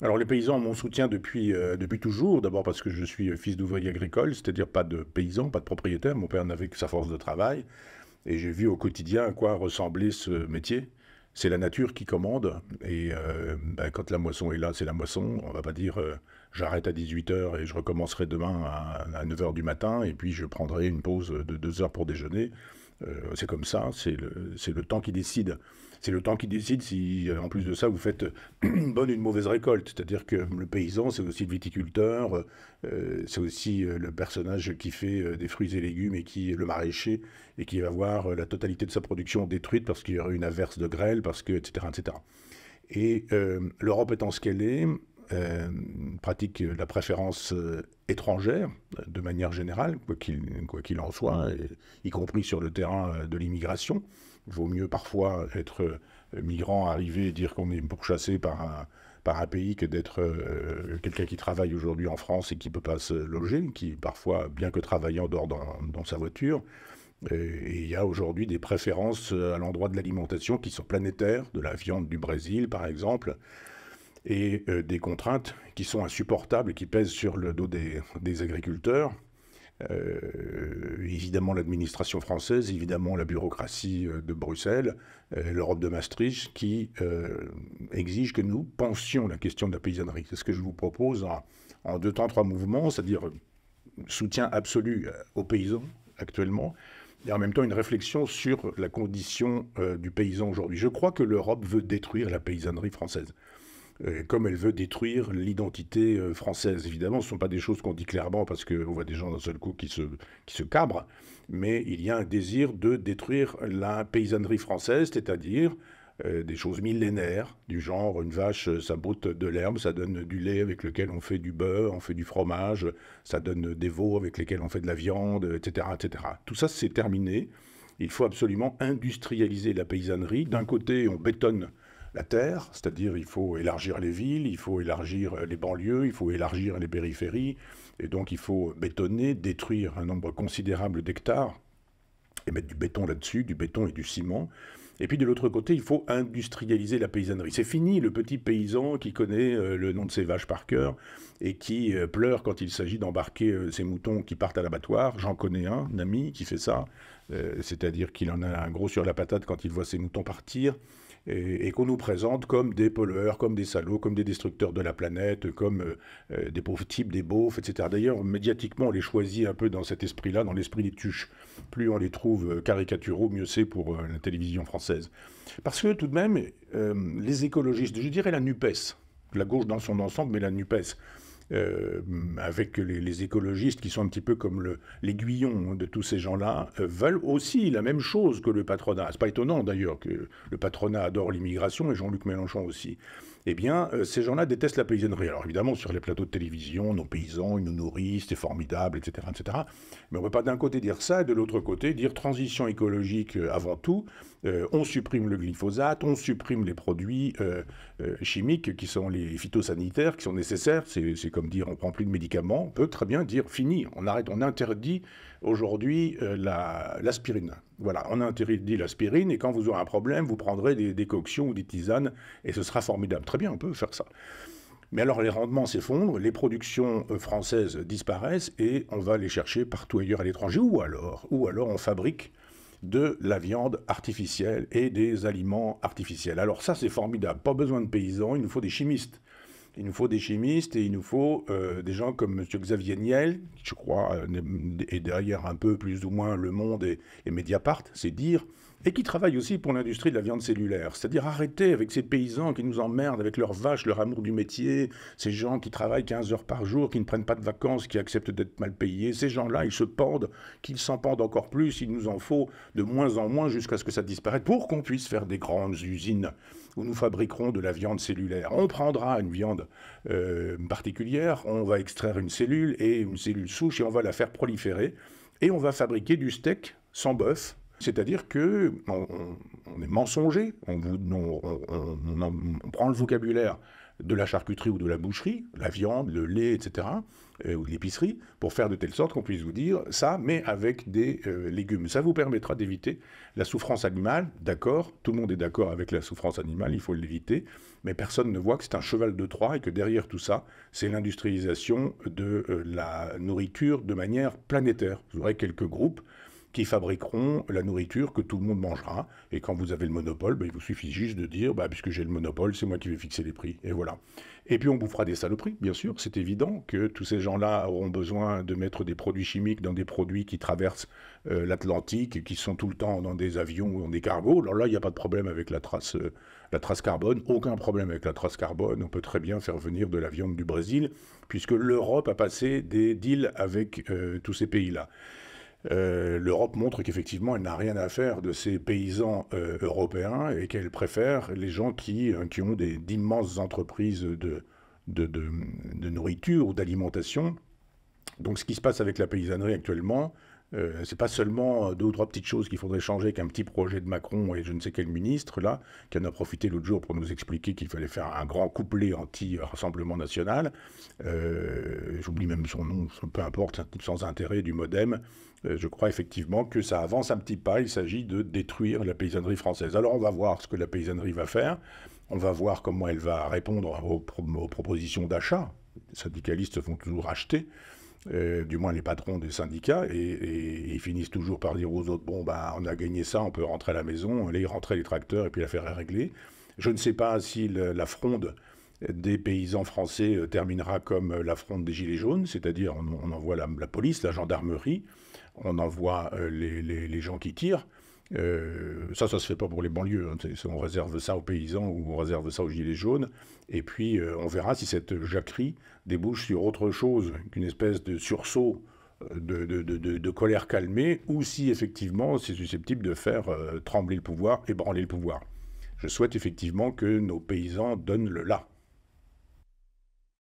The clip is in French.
Alors les paysans ont mon soutien depuis toujours, d'abord parce que je suis fils d'ouvrier agricole, c'est-à-dire pas de paysan, pas de propriétaire, mon père n'avait que sa force de travail, et j'ai vu au quotidien à quoi ressemblait ce métier. C'est la nature qui commande, et quand la moisson est là, c'est la moisson. On va pas dire j'arrête à 18 heures et je recommencerai demain à 9 heures du matin, et puis je prendrai une pause de 2 heures pour déjeuner. C'est comme ça, c'est le temps qui décide. C'est le temps qui décide si, en plus de ça, vous faites une bonne ou une mauvaise récolte. C'est-à-dire que le paysan, c'est aussi le viticulteur, c'est aussi le personnage qui fait des fruits et légumes et qui est le maraîcher et qui va voir la totalité de sa production détruite parce qu'il y aurait une averse de grêle, parce que, etc., etc. Et l'Europe étant ce qu'elle est, pratique la préférence étrangère de manière générale, quoi qu'il en soit, y compris sur le terrain de l'immigration. Il vaut mieux parfois être migrant, arriver et dire qu'on est pourchassé par un pays que d'être quelqu'un qui travaille aujourd'hui en France et qui ne peut pas se loger, qui parfois, bien que travaillant, dort dans sa voiture. Et il y a aujourd'hui des préférences à l'endroit de l'alimentation qui sont planétaires, de la viande du Brésil par exemple, et des contraintes qui sont insupportables et qui pèsent sur le dos des agriculteurs. Évidemment l'administration française, évidemment la bureaucratie de Bruxelles, l'Europe de Maastricht, qui exige que nous pensions la question de la paysannerie. C'est ce que je vous propose en deux temps, trois mouvements, c'est-à-dire soutien absolu aux paysans actuellement, et en même temps une réflexion sur la condition du paysan aujourd'hui. Je crois que l'Europe veut détruire la paysannerie française, comme elle veut détruire l'identité française. Évidemment, ce ne sont pas des choses qu'on dit clairement parce qu'on voit des gens d'un seul coup qui se cabrent, mais il y a un désir de détruire la paysannerie française, c'est-à-dire des choses millénaires, du genre une vache, ça broute de l'herbe, ça donne du lait avec lequel on fait du beurre, on fait du fromage, ça donne des veaux avec lesquels on fait de la viande, etc., etc. Tout ça, c'est terminé. Il faut absolument industrialiser la paysannerie. D'un côté, on bétonne la terre, c'est-à-dire il faut élargir les villes, il faut élargir les banlieues, il faut élargir les périphéries, et donc il faut bétonner, détruire un nombre considérable d'hectares, et mettre du béton là-dessus, du béton et du ciment. Et puis de l'autre côté, il faut industrialiser la paysannerie. C'est fini le petit paysan qui connaît le nom de ses vaches par cœur et qui pleure quand il s'agit d'embarquer ses moutons qui partent à l'abattoir. J'en connais un ami qui fait ça, c'est-à-dire qu'il en a un gros sur la patate quand il voit ses moutons partir, et qu'on nous présente comme des pollueurs, comme des salauds, comme des destructeurs de la planète, comme des pauvres types, des beaufs, etc. D'ailleurs, médiatiquement, on les choisit un peu dans cet esprit-là, dans l'esprit des tuches. Plus on les trouve caricaturaux, mieux c'est pour la télévision française. Parce que tout de même, les écologistes, je dirais la NUPES, la gauche dans son ensemble, mais la NUPES, avec les écologistes qui sont un petit peu comme l'aiguillon de tous ces gens-là, veulent aussi la même chose que le patronat. C'est pas étonnant d'ailleurs que le patronat adore l'immigration et Jean-Luc Mélenchon aussi. Eh bien, ces gens-là détestent la paysannerie. Alors évidemment, sur les plateaux de télévision, nos paysans, ils nous nourrissent, c'est formidable, etc., etc. Mais on ne peut pas d'un côté dire ça et de l'autre côté dire transition écologique avant tout. On supprime le glyphosate, on supprime les produits chimiques qui sont les phytosanitaires, qui sont nécessaires. C'est comme dire on prend plus de médicaments. On peut très bien dire fini, on arrête, on interdit aujourd'hui l'aspirine. Voilà, on interdit l'aspirine et quand vous aurez un problème, vous prendrez des décoctions ou des tisanes et ce sera formidable. Très bien, on peut faire ça. Mais alors les rendements s'effondrent, les productions françaises disparaissent et on va les chercher partout ailleurs à l'étranger. Ou alors on fabrique de la viande artificielle et des aliments artificiels. Alors ça c'est formidable, pas besoin de paysans, il nous faut des chimistes. Il nous faut des chimistes et il nous faut des gens comme M. Xavier Niel, qui je crois est derrière un peu plus ou moins Le Monde et Mediapart, c'est dire, et qui travaille aussi pour l'industrie de la viande cellulaire. C'est-à-dire arrêter avec ces paysans qui nous emmerdent avec leurs vaches, leur amour du métier, ces gens qui travaillent 15 heures par jour, qui ne prennent pas de vacances, qui acceptent d'être mal payés. Ces gens-là, ils se pendent, qu'ils s'en pendent encore plus, il nous en faut de moins en moins jusqu'à ce que ça disparaisse pour qu'on puisse faire des grandes usines où nous fabriquerons de la viande cellulaire. On prendra une viande particulière, on va extraire une cellule et une cellule souche et on va la faire proliférer et on va fabriquer du steak sans bœuf. C'est-à-dire que on est mensonger, on prend le vocabulaire de la charcuterie ou de la boucherie, la viande, le lait, etc., ou de l'épicerie, pour faire de telle sorte qu'on puisse vous dire ça, mais avec des légumes. Ça vous permettra d'éviter la souffrance animale, d'accord, tout le monde est d'accord avec la souffrance animale, il faut l'éviter, mais personne ne voit que c'est un cheval de Troie et que derrière tout ça, c'est l'industrialisation de la nourriture de manière planétaire. Vous aurez quelques groupes qui fabriqueront la nourriture que tout le monde mangera. Et quand vous avez le monopole, il vous suffit juste de dire, puisque j'ai le monopole, c'est moi qui vais fixer les prix. Et voilà. Et puis on bouffera des saloperies, bien sûr. C'est évident que tous ces gens-là auront besoin de mettre des produits chimiques dans des produits qui traversent l'Atlantique et qui sont tout le temps dans des avions ou dans des cargos. Alors là, il n'y a pas de problème avec la trace carbone. Aucun problème avec la trace carbone. On peut très bien faire venir de la viande du Brésil, puisque l'Europe a passé des deals avec tous ces pays-là. L'Europe montre qu'effectivement, elle n'a rien à faire de ces paysans européens et qu'elle préfère les gens qui ont d'immenses entreprises de nourriture ou d'alimentation. Donc ce qui se passe avec la paysannerie actuellement, c'est pas seulement deux ou trois petites choses qu'il faudrait changer qu'un petit projet de Macron et je ne sais quel ministre, là, qui en a profité l'autre jour pour nous expliquer qu'il fallait faire un grand couplet anti-Rassemblement national. J'oublie même son nom, peu importe, un type sans intérêt du MoDem. Je crois effectivement que ça avance un petit pas, il s'agit de détruire la paysannerie française. Alors on va voir ce que la paysannerie va faire, on va voir comment elle va répondre aux propositions d'achat. Les syndicalistes font toujours acheter. Du moins les patrons des syndicats, et ils finissent toujours par dire aux autres, bon, on a gagné ça, on peut rentrer à la maison, aller rentrer les tracteurs, et puis l'affaire est réglée. Je ne sais pas si la fronde des paysans français terminera comme la fronde des Gilets jaunes, c'est-à-dire on envoie la police, la gendarmerie, on envoie les gens qui tirent. Ça se fait pas pour les banlieues. On réserve ça aux paysans ou on réserve ça aux gilets jaunes. Et puis, on verra si cette jacquerie débouche sur autre chose qu'une espèce de sursaut de colère calmée ou si, effectivement, c'est susceptible de faire trembler le pouvoir, ébranler le pouvoir. Je souhaite effectivement que nos paysans donnent le là.